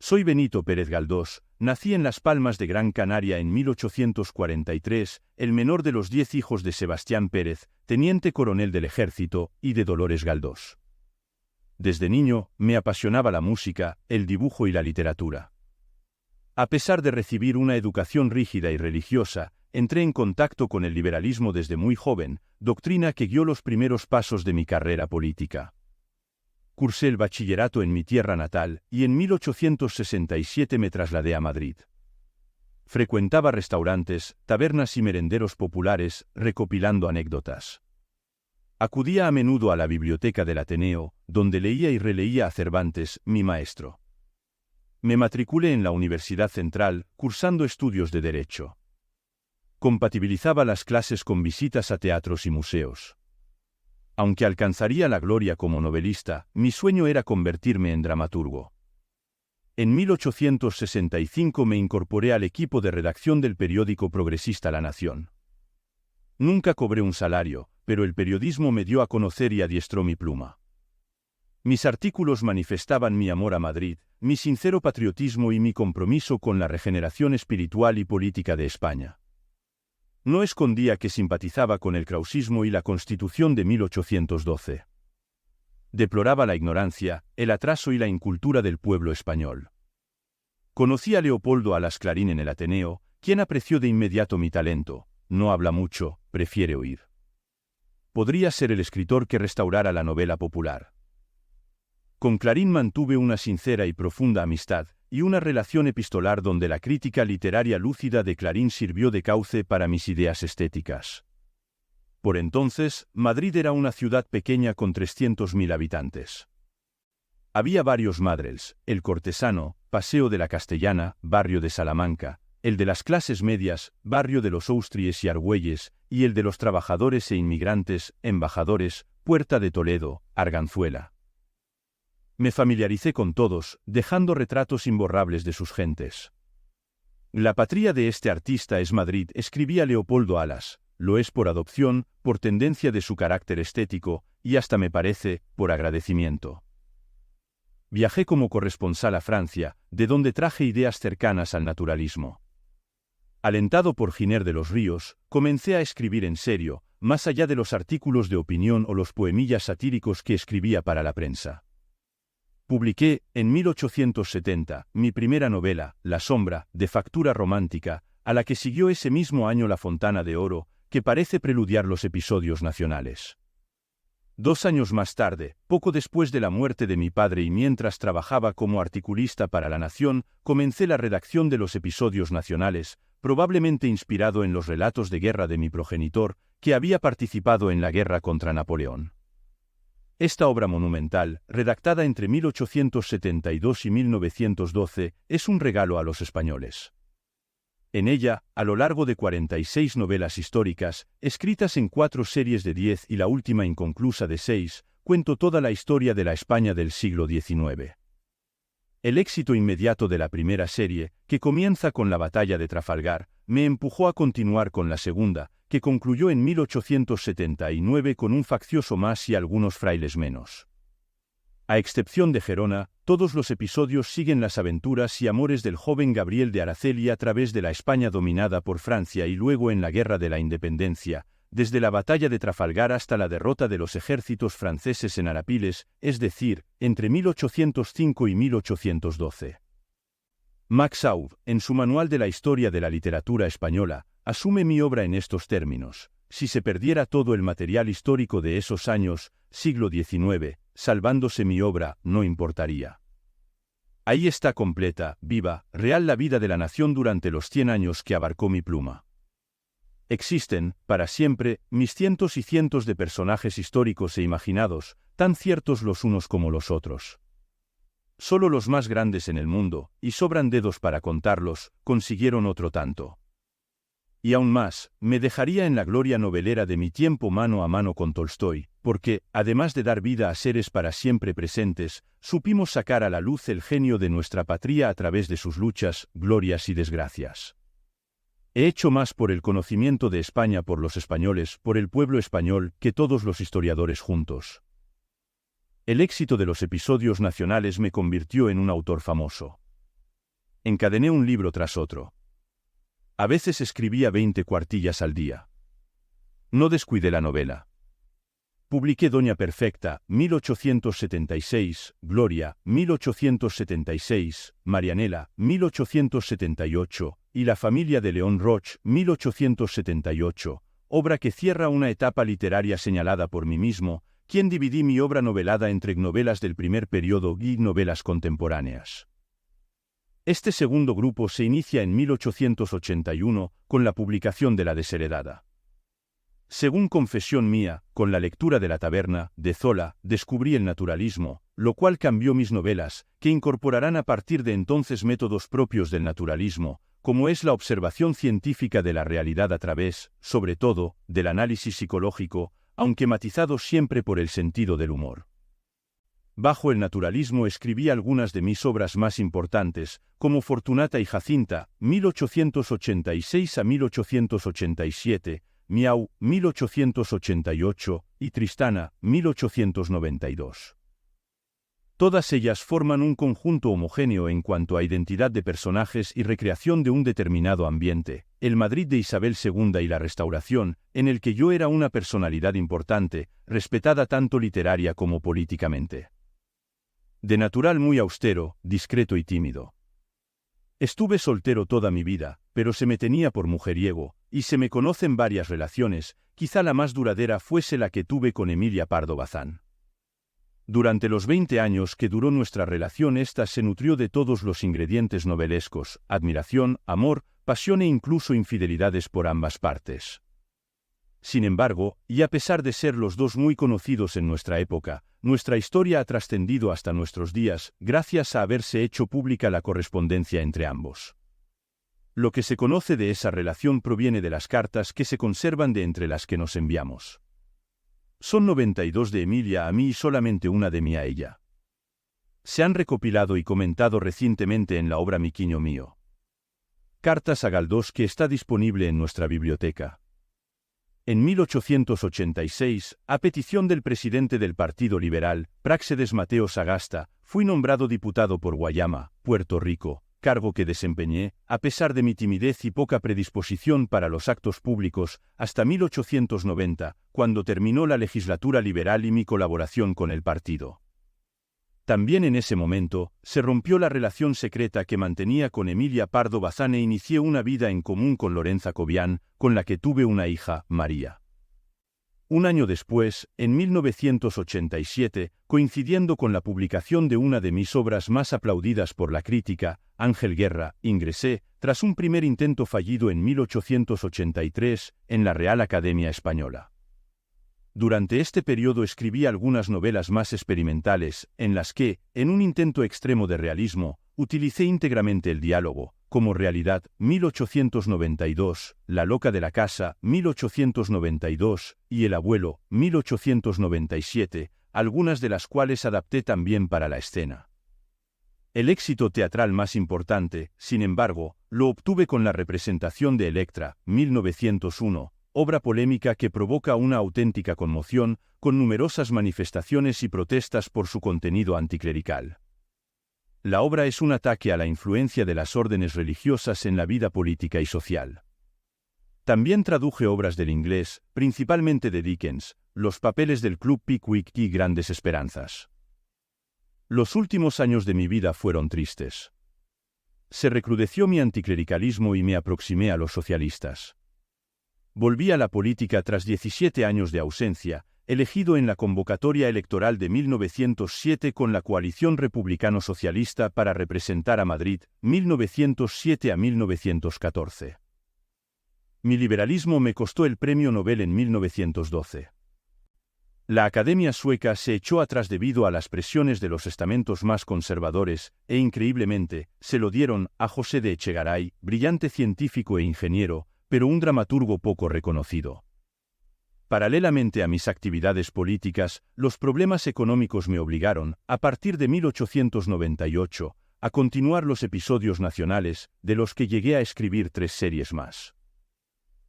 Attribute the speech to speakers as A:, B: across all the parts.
A: Soy Benito Pérez Galdós, nací en Las Palmas de Gran Canaria en 1843, el menor de los 10 hijos de Sebastián Pérez, teniente coronel del ejército, y de Dolores Galdós. Desde niño, me apasionaba la música, el dibujo y la literatura. A pesar de recibir una educación rígida y religiosa, entré en contacto con el liberalismo desde muy joven, doctrina que guió los primeros pasos de mi carrera política. Cursé el bachillerato en mi tierra natal y en 1867 me trasladé a Madrid. Frecuentaba restaurantes, tabernas y merenderos populares, recopilando anécdotas. Acudía a menudo a la biblioteca del Ateneo, donde leía y releía a Cervantes, mi maestro. Me matriculé en la Universidad Central, cursando estudios de Derecho. Compatibilizaba las clases con visitas a teatros y museos. Aunque alcanzaría la gloria como novelista, mi sueño era convertirme en dramaturgo. En 1865 me incorporé al equipo de redacción del periódico progresista La Nación. Nunca cobré un salario, pero el periodismo me dio a conocer y adiestró mi pluma. Mis artículos manifestaban mi amor a Madrid, mi sincero patriotismo y mi compromiso con la regeneración espiritual y política de España. No escondía que simpatizaba con el krausismo y la Constitución de 1812. Deploraba la ignorancia, el atraso y la incultura del pueblo español. Conocí a Leopoldo Alas Clarín en el Ateneo, quien apreció de inmediato mi talento. No habla mucho, prefiere oír. Podría ser el escritor que restaurara la novela popular. Con Clarín mantuve una sincera y profunda amistad, y una relación epistolar donde la crítica literaria lúcida de Clarín sirvió de cauce para mis ideas estéticas. Por entonces, Madrid era una ciudad pequeña con 300.000 habitantes. Había varios madrels, el Cortesano, Paseo de la Castellana, barrio de Salamanca, el de las clases medias, barrio de los Austries y Argüelles, y el de los trabajadores e inmigrantes, Embajadores, Puerta de Toledo, Arganzuela. Me familiaricé con todos, dejando retratos imborrables de sus gentes. La patria de este artista es Madrid, escribía Leopoldo Alas, lo es por adopción, por tendencia de su carácter estético, y hasta me parece, por agradecimiento. Viajé como corresponsal a Francia, de donde traje ideas cercanas al naturalismo. Alentado por Giner de los Ríos, comencé a escribir en serio, más allá de los artículos de opinión o los poemillas satíricos que escribía para la prensa. Publiqué, en 1870, mi primera novela, La sombra, de factura romántica, a la que siguió ese mismo año La Fontana de Oro, que parece preludiar los episodios nacionales. 2 años más tarde, poco después de la muerte de mi padre y mientras trabajaba como articulista para La Nación, comencé la redacción de los episodios nacionales, probablemente inspirado en los relatos de guerra de mi progenitor, que había participado en la guerra contra Napoleón. Esta obra monumental, redactada entre 1872 y 1912, es un regalo a los españoles. En ella, a lo largo de 46 novelas históricas, escritas en 4 series de 10 y la última inconclusa de 6, cuento toda la historia de la España del siglo XIX. El éxito inmediato de la primera serie, que comienza con la batalla de Trafalgar, me empujó a continuar con la segunda, que concluyó en 1879 con un faccioso más y algunos frailes menos. A excepción de Gerona, todos los episodios siguen las aventuras y amores del joven Gabriel de Araceli a través de la España dominada por Francia y luego en la Guerra de la Independencia, desde la batalla de Trafalgar hasta la derrota de los ejércitos franceses en Arapiles, es decir, entre 1805 y 1812. Max Aub, en su Manual de la Historia de la Literatura Española, asume mi obra en estos términos: si se perdiera todo el material histórico de esos años, siglo XIX, salvándose mi obra, no importaría. Ahí está completa, viva, real la vida de la nación durante los 100 años que abarcó mi pluma. Existen, para siempre, mis cientos y cientos de personajes históricos e imaginados, tan ciertos los unos como los otros. Solo los más grandes en el mundo, y sobran dedos para contarlos, consiguieron otro tanto. Y aún más, me dejaría en la gloria novelera de mi tiempo mano a mano con Tolstói, porque, además de dar vida a seres para siempre presentes, supimos sacar a la luz el genio de nuestra patria a través de sus luchas, glorias y desgracias. He hecho más por el conocimiento de España por los españoles, por el pueblo español, que todos los historiadores juntos. El éxito de los episodios nacionales me convirtió en un autor famoso. Encadené un libro tras otro. A veces escribía 20 cuartillas al día. No descuidé la novela. Publiqué Doña Perfecta, 1876, Gloria, 1876, Marianela, 1878, y La familia de León Roch, 1878, obra que cierra una etapa literaria señalada por mí mismo, quien dividí mi obra novelada entre novelas del primer periodo y novelas contemporáneas. Este segundo grupo se inicia en 1881 con la publicación de La desheredada. Según confesión mía, con la lectura de La taberna, de Zola, descubrí el naturalismo, lo cual cambió mis novelas, que incorporarán a partir de entonces métodos propios del naturalismo, como es la observación científica de la realidad a través, sobre todo, del análisis psicológico, aunque matizado siempre por el sentido del humor. Bajo el naturalismo escribí algunas de mis obras más importantes, como Fortunata y Jacinta, 1886 a 1887, Miau, 1888, y Tristana, 1892. Todas ellas forman un conjunto homogéneo en cuanto a identidad de personajes y recreación de un determinado ambiente, el Madrid de Isabel II y la Restauración, en el que yo era una personalidad importante, respetada tanto literaria como políticamente. De natural muy austero, discreto y tímido. Estuve soltero toda mi vida, pero se me tenía por mujeriego, y se me conocen varias relaciones, quizá la más duradera fuese la que tuve con Emilia Pardo Bazán. Durante los 20 años que duró nuestra relación, ésta se nutrió de todos los ingredientes novelescos: admiración, amor, pasión e incluso infidelidades por ambas partes. Sin embargo, y a pesar de ser los dos muy conocidos en nuestra época, nuestra historia ha trascendido hasta nuestros días, gracias a haberse hecho pública la correspondencia entre ambos. Lo que se conoce de esa relación proviene de las cartas que se conservan de entre las que nos enviamos. Son 92 de Emilia a mí y solamente una de mí a ella. Se han recopilado y comentado recientemente en la obra Miquiño mío. Cartas a Galdós, que está disponible en nuestra biblioteca. En 1886, a petición del presidente del Partido Liberal, Práxedes Mateo Sagasta, fui nombrado diputado por Guayama, Puerto Rico, cargo que desempeñé, a pesar de mi timidez y poca predisposición para los actos públicos, hasta 1890, cuando terminó la legislatura liberal y mi colaboración con el partido. También en ese momento, se rompió la relación secreta que mantenía con Emilia Pardo Bazán e inicié una vida en común con Lorenza Cobian, con la que tuve una hija, María. Un año después, en 1987, coincidiendo con la publicación de una de mis obras más aplaudidas por la crítica, Ángel Guerra, ingresé, tras un primer intento fallido en 1883, en la Real Academia Española. Durante este periodo escribí algunas novelas más experimentales, en las que, en un intento extremo de realismo, utilicé íntegramente el diálogo, como Realidad, 1892, La loca de la casa, 1892, y El abuelo, 1897, algunas de las cuales adapté también para la escena. El éxito teatral más importante, sin embargo, lo obtuve con la representación de Electra, 1901, obra polémica que provoca una auténtica conmoción, con numerosas manifestaciones y protestas por su contenido anticlerical. La obra es un ataque a la influencia de las órdenes religiosas en la vida política y social. También traduje obras del inglés, principalmente de Dickens, los papeles del Club Pickwick y Grandes Esperanzas. Los últimos años de mi vida fueron tristes. Se recrudeció mi anticlericalismo y me aproximé a los socialistas. Volví a la política tras 17 años de ausencia, elegido en la convocatoria electoral de 1907 con la coalición republicano-socialista para representar a Madrid, 1907 a 1914. Mi liberalismo me costó el premio Nobel en 1912. La Academia sueca se echó atrás debido a las presiones de los estamentos más conservadores, e increíblemente, se lo dieron a José de Echegaray, brillante científico e ingeniero, pero un dramaturgo poco reconocido. Paralelamente a mis actividades políticas, los problemas económicos me obligaron, a partir de 1898, a continuar los episodios nacionales, de los que llegué a escribir 3 series más.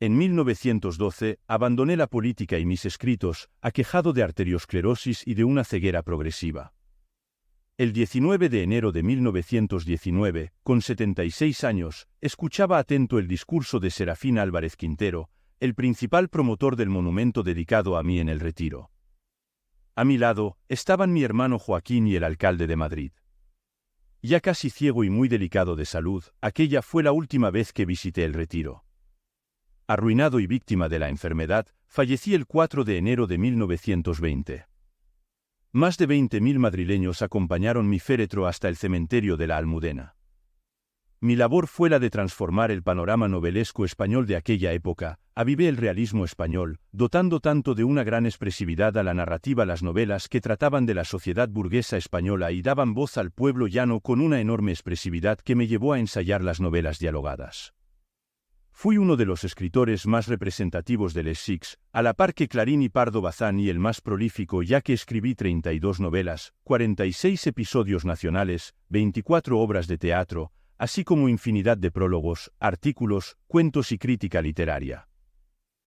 A: En 1912, abandoné la política y mis escritos, aquejado de arteriosclerosis y de una ceguera progresiva. El 19 de enero de 1919, con 76 años, escuchaba atento el discurso de Serafín Álvarez Quintero, el principal promotor del monumento dedicado a mí en el Retiro. A mi lado estaban mi hermano Joaquín y el alcalde de Madrid. Ya casi ciego y muy delicado de salud, aquella fue la última vez que visité el Retiro. Arruinado y víctima de la enfermedad, fallecí el 4 de enero de 1920. Más de 20.000 madrileños acompañaron mi féretro hasta el cementerio de la Almudena. Mi labor fue la de transformar el panorama novelesco español de aquella época, avivé el realismo español, dotando tanto de una gran expresividad a la narrativa las novelas que trataban de la sociedad burguesa española y daban voz al pueblo llano con una enorme expresividad que me llevó a ensayar las novelas dialogadas. Fui uno de los escritores más representativos del Les a la par que Clarín y Pardo Bazán y el más prolífico ya que escribí 32 novelas, 46 episodios nacionales, 24 obras de teatro, así como infinidad de prólogos, artículos, cuentos y crítica literaria.